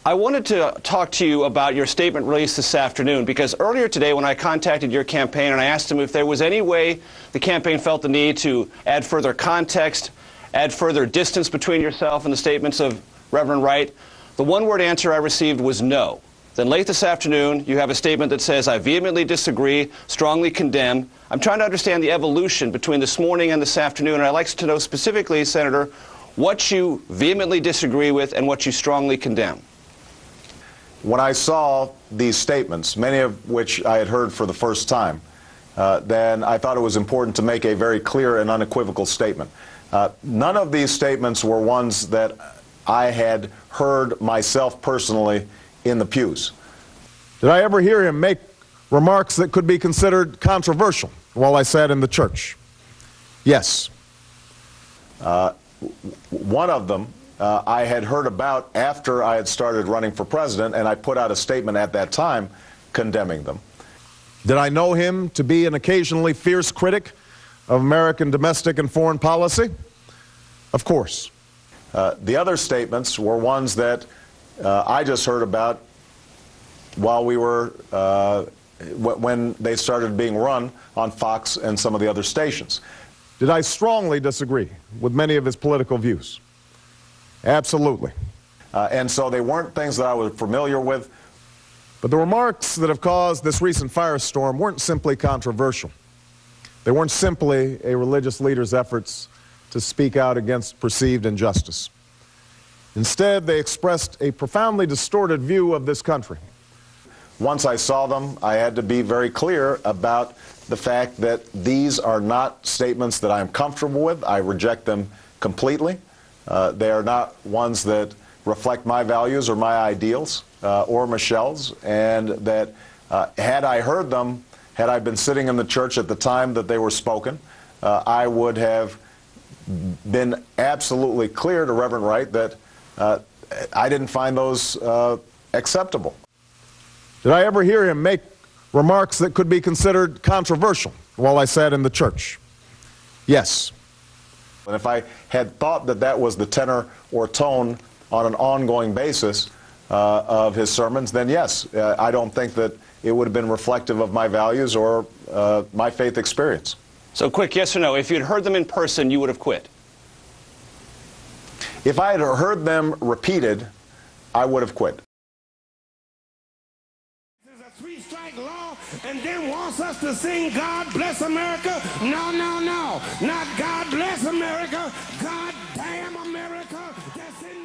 I wanted to talk to you about your statement released this afternoon, because earlier today when I contacted your campaign and I asked them if there was any way the campaign felt the need to add further context, add further distance between yourself and the statements of Reverend Wright, the one-word answer I received was no. Then late this afternoon, you have a statement that says, I vehemently disagree, strongly condemn. I'm trying to understand the evolution between this morning and this afternoon, and I'd like to know specifically, Senator, what you vehemently disagree with and what you strongly condemn. When I saw these statements, many of which I had heard for the first time, then I thought it was important to make a very clear and unequivocal statement. None of these statements were ones that I had heard myself personally in the pews. Did I ever hear him make remarks that could be considered controversial while I sat in the church? Yes. One of them I had heard about after I had started running for president, and I put out a statement at that time condemning them. Did I know him to be an occasionally fierce critic of American domestic and foreign policy? Of course. The other statements were ones that I just heard about while we were, when they started being run on Fox and some of the other stations. Did I strongly disagree with many of his political views? Absolutely. And so they weren't things that I was familiar with. But the remarks that have caused this recent firestorm weren't simply controversial. They weren't simply a religious leader's efforts to speak out against perceived injustice. Instead, they expressed a profoundly distorted view of this country. Once I saw them, I had to be very clear about the fact that these are not statements that I'm comfortable with. I reject them completely. They are not ones that reflect my values or my ideals or Michelle's, and that had I heard them, had I been sitting in the church at the time that they were spoken, I would have been absolutely clear to Reverend Wright that I didn't find those acceptable. Did I ever hear him make remarks that could be considered controversial while I sat in the church? Yes. And if I had thought that that was the tenor or tone on an ongoing basis of his sermons, then yes, I don't think that it would have been reflective of my values or my faith experience. So quick yes or no, if you'd heard them in person, you would have quit? If I had heard them repeated, I would have quit. And then wants us to sing God Bless America. No, no, no. Not God Bless America. God Damn America. That's in